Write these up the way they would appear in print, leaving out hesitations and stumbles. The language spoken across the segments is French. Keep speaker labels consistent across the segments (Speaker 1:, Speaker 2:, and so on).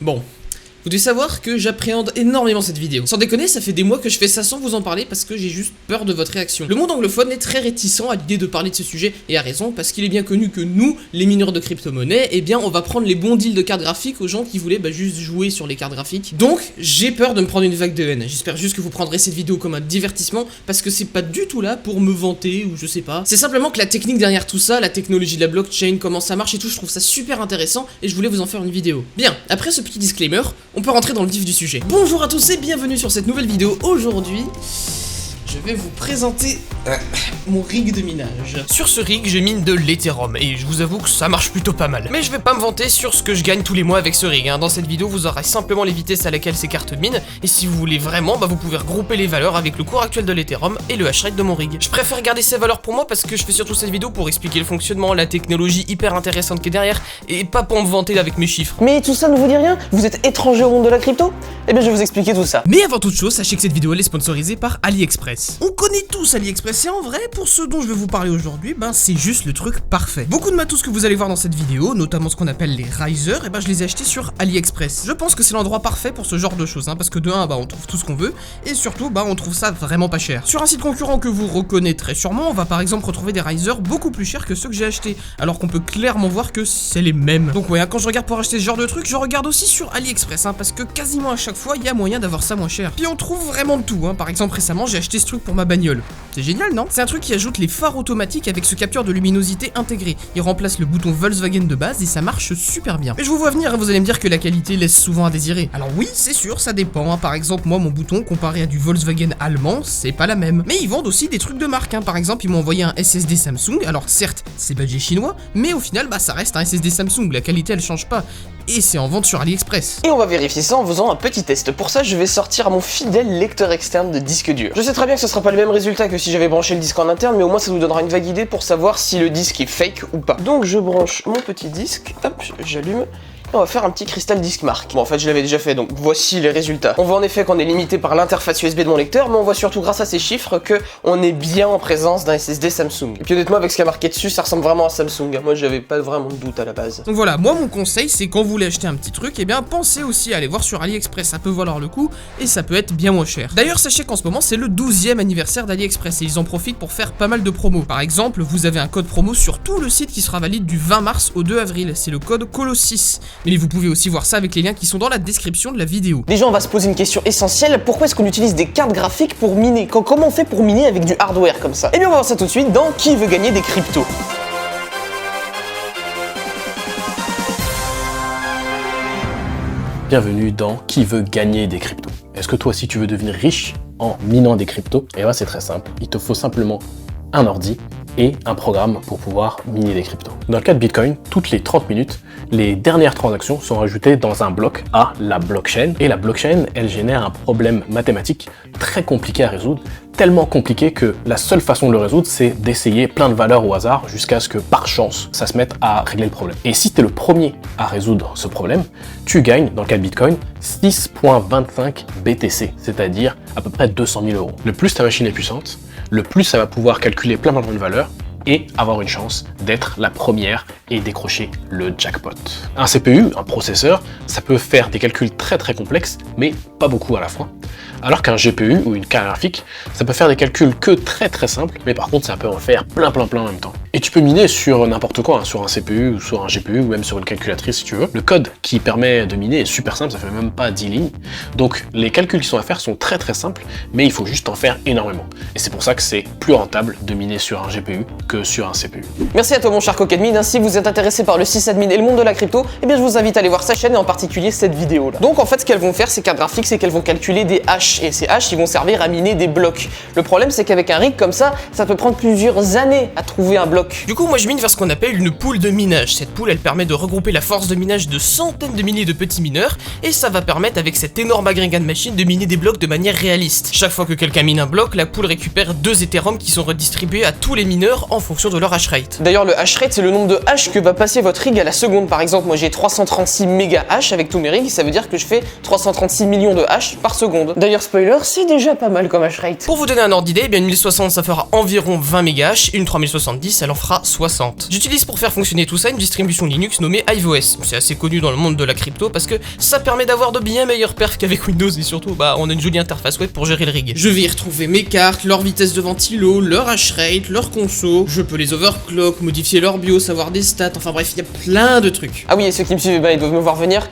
Speaker 1: Bon. Vous devez savoir que j'appréhende énormément cette vidéo. Sans déconner, ça fait des mois que je fais ça sans vous en parler parce que j'ai juste peur de votre réaction. Le monde anglophone est très réticent à l'idée de parler de ce sujet, et a raison, parce qu'il est bien connu que nous, les mineurs de crypto-monnaie, eh bien on va prendre les bons deals de cartes graphiques aux gens qui voulaient juste jouer sur les cartes graphiques. Donc, j'ai peur de me prendre une vague de haine. J'espère juste que vous prendrez cette vidéo comme un divertissement, parce que c'est pas du tout là pour me vanter ou je sais pas. C'est simplement que la technique derrière tout ça, la technologie de la blockchain, comment ça marche et tout, je trouve ça super intéressant et je voulais vous en faire une vidéo. Bien, après ce petit disclaimer, on peut rentrer dans le vif du sujet. Bonjour à tous et bienvenue sur cette nouvelle vidéo. Aujourd'hui, je vais vous présenter mon rig de minage. Sur ce rig, je mine de l'Ethereum et je vous avoue que ça marche plutôt pas mal. Mais je vais pas me vanter sur ce que je gagne tous les mois avec ce rig. Dans cette vidéo, vous aurez simplement les vitesses à laquelle ces cartes minent, et si vous voulez vraiment, vous pouvez regrouper les valeurs avec le cours actuel de l'Ethereum et le hash rate de mon rig. Je préfère garder ces valeurs pour moi parce que je fais surtout cette vidéo pour expliquer le fonctionnement, la technologie hyper intéressante qui est derrière, et pas pour me vanter avec mes chiffres.
Speaker 2: Mais tout ça ne vous dit rien? Vous êtes étranger au monde de la crypto? Eh bien je vais vous expliquer tout ça.
Speaker 1: Mais avant toute chose, sachez que cette vidéo elle est sponsorisée par AliExpress. On connaît tous AliExpress et en vrai, pour ce dont je vais vous parler aujourd'hui, c'est juste le truc parfait. Beaucoup de matos que vous allez voir dans cette vidéo, notamment ce qu'on appelle les risers, je les ai achetés sur AliExpress. Je pense que c'est l'endroit parfait pour ce genre de choses, parce que de 1, on trouve tout ce qu'on veut, et surtout, on trouve ça vraiment pas cher. Sur un site concurrent que vous reconnaîtrez sûrement, on va par exemple retrouver des risers beaucoup plus chers que ceux que j'ai achetés, alors qu'on peut clairement voir que c'est les mêmes. Donc ouais, quand je regarde pour acheter ce genre de truc, je regarde aussi sur AliExpress, parce que quasiment à chaque fois, il y a moyen d'avoir ça moins cher. Puis on trouve vraiment de tout, par exemple récemment, j'ai acheté ce truc pour ma bagnole. C'est génial, non? C'est un truc qui ajoute les phares automatiques avec ce capteur de luminosité intégré. Il remplace le bouton Volkswagen de base et ça marche super bien. Mais je vous vois venir, vous allez me dire que la qualité laisse souvent à désirer. Alors oui, c'est sûr, ça dépend. Par exemple, moi, mon bouton, comparé à du Volkswagen allemand, c'est pas la même. Mais ils vendent aussi des trucs de marque. Par exemple, ils m'ont envoyé un SSD Samsung. Alors certes, c'est badgé chinois, mais au final, ça reste un SSD Samsung. La qualité, elle change pas. Et c'est en vente sur AliExpress.
Speaker 2: Et on va vérifier ça en faisant un petit test. Pour ça, je vais sortir mon fidèle lecteur externe de disque dur. Je sais très bien que ce sera pas le même résultat que si j'avais branché le disque en interne, mais au moins ça vous donnera une vague idée pour savoir si le disque est fake ou pas. Donc je branche mon petit disque, hop, j'allume. On va faire un petit cristal disc mark. Bon, en fait, je l'avais déjà fait, donc voici les résultats. On voit en effet qu'on est limité par l'interface USB de mon lecteur, mais on voit surtout grâce à ces chiffres que on est bien en présence d'un SSD Samsung. Et puis honnêtement, avec ce qui a marqué dessus, ça ressemble vraiment à Samsung. Moi, j'avais pas vraiment de doute à la base.
Speaker 1: Donc voilà, moi, mon conseil, c'est quand vous voulez acheter un petit truc, pensez aussi à aller voir sur AliExpress. Ça peut valoir le coup et ça peut être bien moins cher. D'ailleurs, sachez qu'en ce moment, c'est le 12e anniversaire d'AliExpress et ils en profitent pour faire pas mal de promos. Par exemple, vous avez un code promo sur tout le site qui sera valide du 20 mars au 2 avril. C'est le code COLOS6. Mais vous pouvez aussi voir ça avec les liens qui sont dans la description de la vidéo.
Speaker 2: Déjà, on va se poser une question essentielle. Pourquoi est-ce qu'on utilise des cartes graphiques pour miner? Comment on fait pour miner avec du hardware comme ça? Eh bien, on va voir ça tout de suite dans Qui veut gagner des cryptos.
Speaker 3: Bienvenue dans Qui veut gagner des cryptos. Est-ce que toi aussi tu veux devenir riche en minant des cryptos? Eh bien c'est très simple, il te faut simplement un ordi et un programme pour pouvoir miner des cryptos. Dans le cas de Bitcoin, toutes les 30 minutes, les dernières transactions sont ajoutées dans un bloc à la blockchain. Et la blockchain, elle génère un problème mathématique très compliqué à résoudre, tellement compliqué que la seule façon de le résoudre, c'est d'essayer plein de valeurs au hasard jusqu'à ce que, par chance, ça se mette à régler le problème. Et si tu es le premier à résoudre ce problème, tu gagnes, dans le cas de Bitcoin, 6,25 BTC, c'est-à-dire à peu près 200 000 euros. Le plus ta machine est puissante, le plus ça va pouvoir calculer plein de valeurs et avoir une chance d'être la première et décrocher le jackpot. Un CPU, un processeur, ça peut faire des calculs très complexes, mais pas beaucoup à la fois. Alors qu'un GPU ou une carte graphique, ça peut faire des calculs que très simples, mais par contre ça peut en faire plein en même temps. Et tu peux miner sur n'importe quoi, sur un CPU ou sur un GPU ou même sur une calculatrice si tu veux. Le code qui permet de miner est super simple, ça fait même pas 10 lignes. Donc les calculs qui sont à faire sont très simples, mais il faut juste en faire énormément. Et c'est pour ça que c'est plus rentable de miner sur un GPU que sur un CPU.
Speaker 2: Merci à toi mon cher Cockadmin. Si vous êtes intéressé par le sysadmin et le monde de la crypto, eh bien je vous invite à aller voir sa chaîne et en particulier cette vidéo là. Donc en fait ce qu'elles vont faire ces cartes graphiques, c'est qu'elles vont calculer des hashes et ces hashes ils vont servir à miner des blocs. Le problème c'est qu'avec un rig comme ça peut prendre plusieurs années à trouver un bloc.
Speaker 1: Du coup moi je mine vers ce qu'on appelle une pool de minage. Cette pool elle permet de regrouper la force de minage de centaines de milliers de petits mineurs et ça va permettre avec cet énorme agrégat de machines de miner des blocs de manière réaliste. Chaque fois que quelqu'un mine un bloc, la pool récupère 2 Ethereum qui sont redistribués à tous les mineurs en fonction de leur hash rate.
Speaker 2: D'ailleurs le hash rate c'est le nombre de hash que va passer votre rig à la seconde. Par exemple moi j'ai 336 méga hash avec tous mes rigs, ça veut dire que je fais 336 millions de hash par seconde. D'ailleurs, spoiler, c'est déjà pas mal comme hash rate.
Speaker 1: Pour vous donner un ordre d'idée, eh bien une 1060 ça fera environ 20 mégahash, et une 3070 elle en fera 60. J'utilise pour faire fonctionner tout ça une distribution Linux nommée HiveOS. C'est assez connu dans le monde de la crypto parce que ça permet d'avoir de bien meilleures perfs qu'avec Windows et surtout on a une jolie interface web pour gérer le rig. Je vais y retrouver mes cartes, leur vitesse de ventilo, leur hash rate, leur conso, je peux les overclock, modifier leur BIOS, avoir des stats, enfin bref, il y a plein de trucs.
Speaker 2: Ah oui, et ceux qui me suivent, ils doivent me voir venir,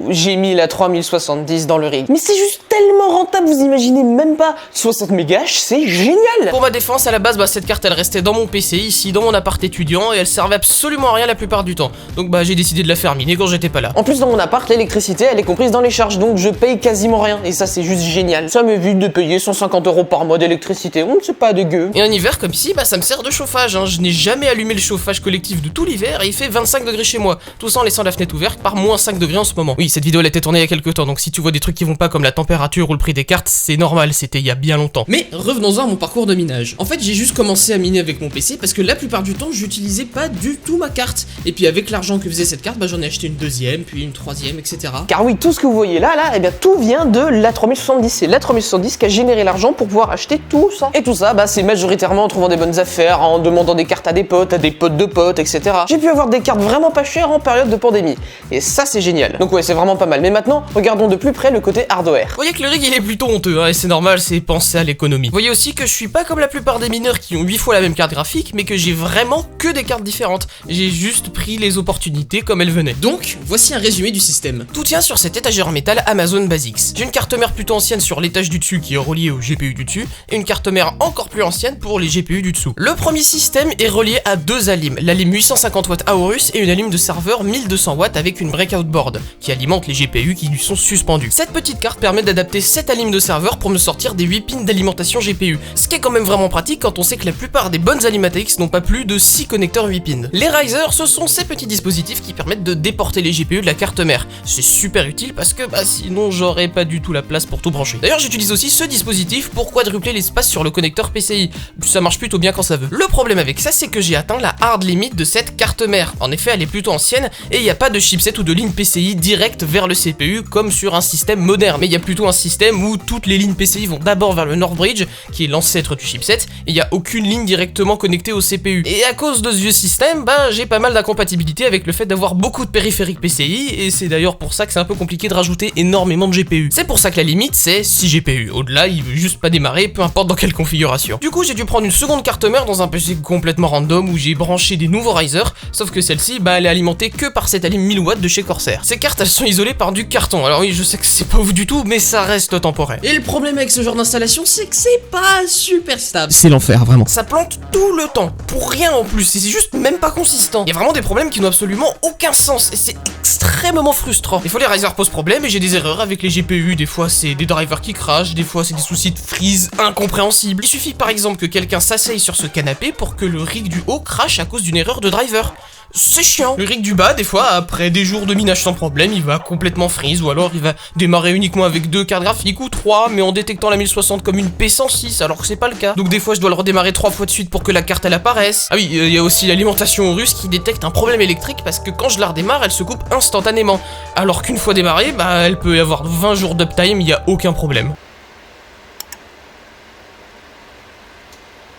Speaker 2: j'ai mis la 3070 dans le rig. Mais c'est juste tellement rentable, vous imaginez même pas. 60 mégahash, c'est génial.
Speaker 1: Pour ma défense, à la base, cette carte elle restait dans mon PC, ici dans mon appart étudiant, et elle servait absolument à rien la plupart du temps. Donc j'ai décidé de la faire miner quand j'étais pas là.
Speaker 2: En plus, dans mon appart, l'électricité elle est comprise dans les charges, donc je paye quasiment rien, et ça c'est juste génial. Ça m'évite de payer 150 € par mois d'électricité, c'est pas dégueu.
Speaker 1: Et en hiver comme ici, ça me sert de chauffage, Je n'ai jamais allumé le chauffage collectif de tout l'hiver, et il fait 25 degrés chez moi, tout ça en laissant la fenêtre ouverte par moins 5 degrés en ce moment. Oui, cette vidéo elle a été tournée il y a quelques temps, donc si tu vois des trucs qui vont pas comme la température ou le prix des cartes, c'est normal, c'était il y a bien longtemps. Mais revenons-en à mon parcours de minage. En fait, j'ai juste commencé à miner avec mon PC parce que la plupart du temps, j'utilisais pas du tout ma carte. Et puis avec l'argent que faisait cette carte, j'en ai acheté une deuxième, puis une troisième, etc.
Speaker 2: Car oui, tout ce que vous voyez là, eh bien tout vient de la 3070. C'est la 3070 qui a généré l'argent pour pouvoir acheter tout ça. Et tout ça, c'est majoritairement en trouvant des bonnes affaires, en demandant des cartes à des potes de potes, etc. J'ai pu avoir des cartes vraiment pas chères en période de pandémie. Et ça, c'est génial. Donc ouais, c'est vraiment pas mal. Mais maintenant, regardons de plus près le côté hardware.
Speaker 1: Vous voyez que le rig il est plutôt honteux, et c'est normal, c'est penser à l'économie. Vous voyez aussi que je suis pas comme la plupart des mineurs qui ont 8 fois la même carte graphique, mais que j'ai vraiment que des cartes différentes. J'ai juste pris les opportunités comme elles venaient. Donc, voici un résumé du système. Tout tient sur cette étagère en métal Amazon Basics. J'ai une carte mère plutôt ancienne sur l'étage du dessus qui est reliée au GPU du dessus, et une carte mère encore plus ancienne pour les GPU du dessous. Le premier système est relié à deux alimes, l'alime 850 watts Aorus et une alime de serveur 1200 watts avec une breakout board, qui alimente les GPU qui lui sont suspendus. Cette petite carte permet d'adapter 7 alimes de serveur pour me sortir des 8 pins d'alimentation GPU, ce qui est quand même vraiment pratique quand on sait que la plupart des bonnes alimes ATX n'ont pas plus de 6 connecteurs 8 pins. Les risers, ce sont ces petits dispositifs qui permettent de déporter les GPU de la carte mère. C'est super utile parce que sinon j'aurais pas du tout la place pour tout brancher. D'ailleurs j'utilise aussi ce dispositif pour quadrupler l'espace sur le connecteur PCI. Ça marche plutôt bien quand ça veut. Le problème avec ça, c'est que j'ai atteint la hard limit de cette carte mère. En effet, elle est plutôt ancienne et il n'y a pas de chipset ou de ligne PCI direct vers le CPU comme sur un système moderne. Mais il y a plutôt un système où toutes les lignes PCI vont d'abord vers le Northbridge, qui est l'ancêtre du chipset, et il n'y a aucune ligne directement connectée au CPU. Et à cause de ce vieux système, j'ai pas mal d'incompatibilité avec le fait d'avoir beaucoup de périphériques PCI, et c'est d'ailleurs pour ça que c'est un peu compliqué de rajouter énormément de GPU. C'est pour ça que la limite c'est 6 GPU. Au-delà, il veut juste pas démarrer, peu importe dans quelle configuration. Du coup, j'ai dû prendre une seconde carte mère dans un PC complètement random où j'ai branché des nouveaux risers, sauf que celle-ci, elle est alimentée que par cette alime 1000 watts de chez Corsair. Ces cartes, elles sont isolées par du carton. Alors oui, je sais que c'est pas ouf du tout, mais ça reste temporaire. Et le problème avec ce genre d'installation, c'est que c'est pas super stable. C'est l'enfer, vraiment. Ça plante tout le temps, pour rien en plus, et c'est juste même pas consistant. Il y a vraiment des problèmes qui n'ont absolument aucun sens, et c'est extrêmement frustrant. Des fois les risers posent problème et j'ai des erreurs avec les GPU, des fois c'est des drivers qui crashent, des fois c'est des soucis de freeze incompréhensibles. Il suffit par exemple que quelqu'un s'asseye sur ce canapé pour que le rig du haut crache à cause d'une erreur de driver. C'est chiant. Le rig du bas, des fois, après des jours de minage sans problème, il va complètement freeze, ou alors il va démarrer uniquement avec 2 cartes graphiques ou 3, mais en détectant la 1060 comme une P106, alors que c'est pas le cas. Donc des fois, je dois le redémarrer 3 fois de suite pour que la carte elle apparaisse. Ah oui, il y a aussi l'alimentation russe qui détecte un problème électrique parce que quand je la redémarre, elle se coupe instantanément. Alors qu'une fois démarrée, elle peut y avoir 20 jours d'uptime, il y a aucun problème.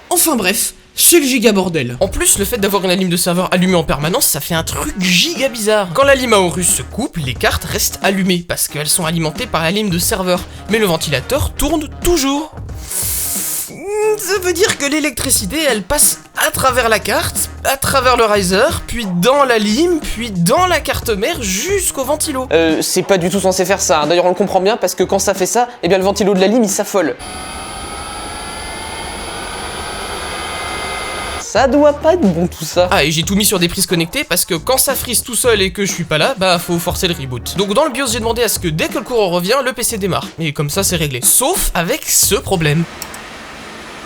Speaker 1: Enfin bref. C'est le giga bordel. En plus, le fait d'avoir une alime de serveur allumée en permanence, ça fait un truc giga bizarre. Quand l'alime Aorus se coupe, les cartes restent allumées parce qu'elles sont alimentées par la lime de serveur. Mais le ventilateur tourne toujours. Ça veut dire que l'électricité, elle passe à travers la carte, à travers le riser, puis dans la lime, puis dans la carte mère jusqu'au ventilo.
Speaker 2: C'est pas du tout censé faire ça. D'ailleurs, on le comprend bien parce que quand ça fait ça, le ventilo de la lime, il s'affole. Ça doit pas être bon tout ça.
Speaker 1: Ah, et j'ai tout mis sur des prises connectées parce que quand ça freeze tout seul et que je suis pas là, faut forcer le reboot. Donc dans le BIOS, j'ai demandé à ce que dès que le courant revient, le PC démarre. Et comme ça, c'est réglé. Sauf avec ce problème.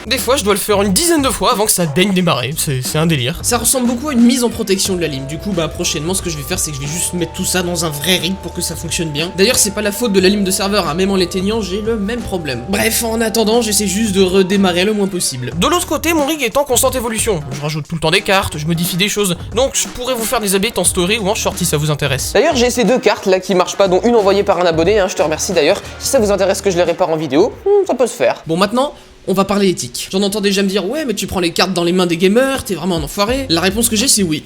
Speaker 1: Des fois, je dois le faire une dizaine de fois avant que ça daigne démarrer, c'est un délire. Ça ressemble beaucoup à une mise en protection de la lime, du coup, bah prochainement, ce que je vais faire, c'est que je vais juste mettre tout ça dans un vrai rig pour que ça fonctionne bien. D'ailleurs, c'est pas la faute de la lime de serveur, hein. Même en l'éteignant, j'ai le même problème. Bref, en attendant, j'essaie juste de redémarrer le moins possible. De l'autre côté, mon rig est en constante évolution. Je rajoute tout le temps des cartes, je modifie des choses, donc je pourrais vous faire des updates en story ou en short si ça vous intéresse.
Speaker 2: D'ailleurs, j'ai ces deux cartes là qui marchent pas, dont une envoyée par un abonné, hein, je te remercie d'ailleurs. Si ça vous intéresse que je les répare en vidéo, ça peut se faire.
Speaker 1: Bon, maintenant, on va parler éthique. J'en entends déjà me dire, ouais, mais tu prends les cartes dans les mains des gamers, t'es vraiment un enfoiré. La réponse que j'ai, c'est oui.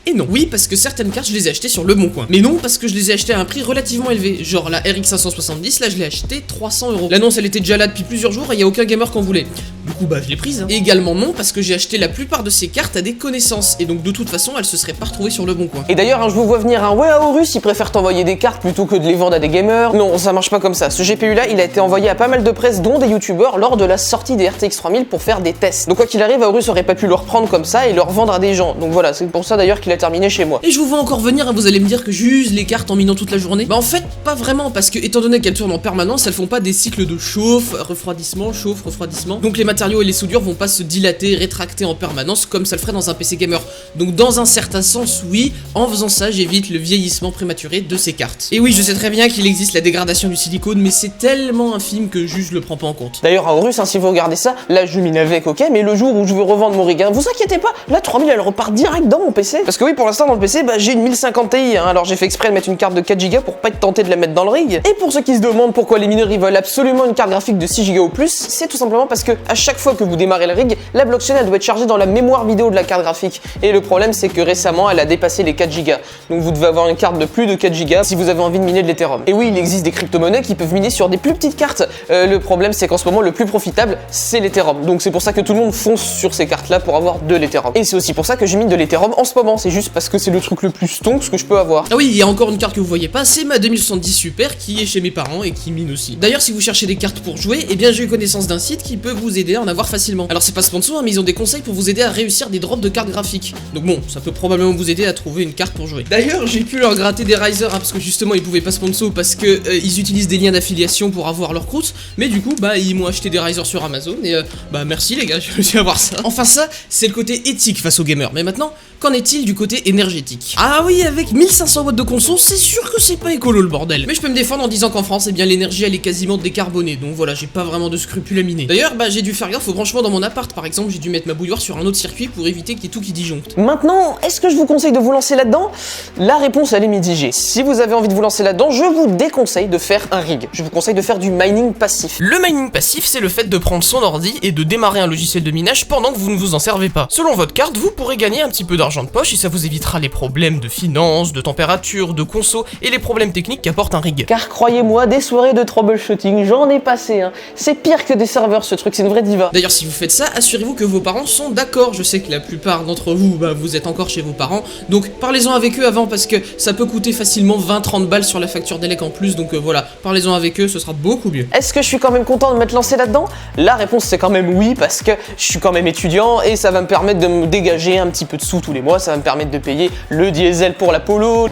Speaker 1: Et non. Oui, parce que certaines cartes, je les ai achetées sur Le Bon Coin. Mais non, parce que je les ai achetées à un prix relativement élevé. Genre la RX 570, là, je l'ai achetée 300 €. L'annonce, elle était déjà là depuis plusieurs jours et y a aucun gamer qu'en voulait. Du coup, bah, je l'ai prise. Hein. Et également non, parce que j'ai acheté la plupart de ces cartes à des connaissances. Et donc, de toute façon, elles se seraient pas retrouvées sur Le Bon Coin.
Speaker 2: Et d'ailleurs, hein, je vous vois venir un ouais à Horus, il préfère t'envoyer des cartes plutôt que de les vendre à des gamers. Non, ça marche pas comme ça. Ce GPU là, il a été envoyé à pas mal de presse, dont des youtubeurs, lors de la sortie des RTX 3000 pour faire des tests. Donc, quoi qu'il arrive, Horus aurait pas pu le reprendre comme ça et le revendre à des gens. Donc voilà, c'est pour ça d'ailleurs qu'il a terminé chez moi.
Speaker 1: Et je vous vois encore venir, hein, vous allez me dire que j'use les cartes en minant toute la journée. Bah en fait, pas vraiment, parce que étant donné qu'elles tournent en permanence, elles font pas des cycles de chauffe, refroidissement, chauffe, refroidissement. Donc les matériaux et les soudures vont pas se dilater, rétracter en permanence comme ça le ferait dans un PC gamer. Donc dans un certain sens, oui, en faisant ça, j'évite le vieillissement prématuré de ces cartes. Et oui, je sais très bien qu'il existe la dégradation du silicone, mais c'est tellement infime que juste je le prends pas en compte.
Speaker 2: D'ailleurs, à Horus, hein, si vous regardez ça, là je mine avec, ok, mais le jour où je veux revendre mon rig, hein, vous inquiétez pas, la 3000 elle repart direct dans mon PC. Parce que oui, pour l'instant dans le PC, bah, j'ai une 1050 Ti, hein, alors j'ai fait exprès de mettre une carte de 4 Go pour pas être tenté de la mettre dans le rig. Et pour ceux qui se demandent pourquoi les mineurs ils veulent absolument une carte graphique de 6 Go ou plus, c'est tout simplement parce que à chaque fois que vous démarrez le rig, la blockchain elle doit être chargée dans la mémoire vidéo de la carte graphique. Et le problème c'est que récemment elle a dépassé les 4 Go. Donc vous devez avoir une carte de plus de 4 Go si vous avez envie de miner de l'Ethereum. Et oui, il existe des crypto-monnaies qui peuvent miner sur des plus petites cartes. Le problème c'est qu'en ce moment le plus profitable c'est l'Ethereum. Donc c'est pour ça que tout le monde fonce sur ces cartes là pour avoir de l'Ethereum. Et c'est aussi pour ça que je mine de l'Ethereum en ce moment. C'est juste parce que c'est le truc le plus stonks que je peux avoir.
Speaker 1: Ah oui, il y a encore une carte que vous voyez pas, c'est ma 2070 Super qui est chez mes parents et qui mine aussi. D'ailleurs, si vous cherchez des cartes pour jouer, eh bien j'ai eu connaissance d'un site qui peut vous aider à en avoir facilement. Alors c'est pas sponsor, hein, mais ils ont des conseils pour vous aider à réussir des drops de cartes graphiques. Donc bon, ça peut probablement vous aider à trouver une carte pour jouer. D'ailleurs, j'ai pu leur gratter des risers, hein, parce que justement ils pouvaient pas sponsor parce que ils utilisent des liens d'affiliation pour avoir leur croûte, mais du coup bah ils m'ont acheté des risers sur Amazon et bah merci les gars, je vais avoir ça. Enfin ça, c'est le côté éthique face aux gamers. Mais maintenant, qu'en est-il du côté énergétique? Ah oui, avec 1500 watts de conso, c'est sûr que c'est pas écolo le bordel. Mais je peux me défendre en disant qu'en France, eh bien l'énergie elle est quasiment décarbonée, donc voilà, j'ai pas vraiment de scrupules à miner. D'ailleurs, bah j'ai dû faire gaffe au branchement dans mon appart, par exemple, j'ai dû mettre ma bouilloire sur un autre circuit pour éviter qu'il y ait tout qui disjoncte.
Speaker 2: Maintenant, est-ce que je vous conseille de vous lancer là-dedans? La réponse elle est mitigée. Si vous avez envie de vous lancer là-dedans, je vous déconseille de faire un rig. Je vous conseille de faire du mining passif.
Speaker 1: Le mining passif, c'est le fait de prendre son ordi et de démarrer un logiciel de minage pendant que vous ne vous en servez pas. Selon votre carte, vous pourrez gagner un petit peu d'argent de poche et ça vous évitera les problèmes de finances, de température, de conso et les problèmes techniques qu'apporte un rig.
Speaker 2: Car croyez-moi, des soirées de troubleshooting, j'en ai passé, hein. C'est pire que des serveurs ce truc, c'est une vraie diva.
Speaker 1: D'ailleurs, si vous faites ça, assurez-vous que vos parents sont d'accord. Je sais que la plupart d'entre vous, bah, vous êtes encore chez vos parents, donc parlez-en avec eux avant parce que ça peut coûter facilement 20-30 balles sur la facture d'élec en plus, donc voilà, parlez-en avec eux, ce sera beaucoup mieux.
Speaker 2: Est-ce que je suis quand même content de m'être lancé là-dedans? La réponse c'est quand même oui, parce que je suis quand même étudiant et ça va me permettre de me dégager un petit peu de sous tous les mois, ça va me permettre de payer le diesel pour la Polo.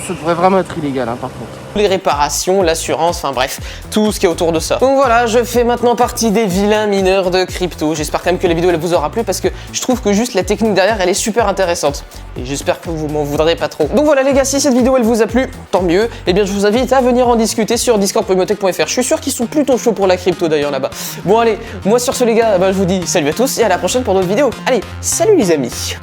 Speaker 4: Ça devrait vraiment être illégal, hein, par contre.
Speaker 2: Les réparations, l'assurance, enfin bref, tout ce qui est autour de ça. Donc voilà, je fais maintenant partie des vilains mineurs de crypto. J'espère quand même que la vidéo elle vous aura plu parce que je trouve que juste la technique derrière elle est super intéressante. Et j'espère que vous m'en voudrez pas trop. Donc voilà les gars, si cette vidéo elle vous a plu, tant mieux. Et bien je vous invite à venir en discuter sur discord.imotech.fr. Je suis sûr qu'ils sont plutôt chauds pour la crypto d'ailleurs là-bas. Bon allez, moi sur ce les gars, bah, je vous dis salut à tous et à la prochaine pour d'autres vidéos. Allez, salut les amis.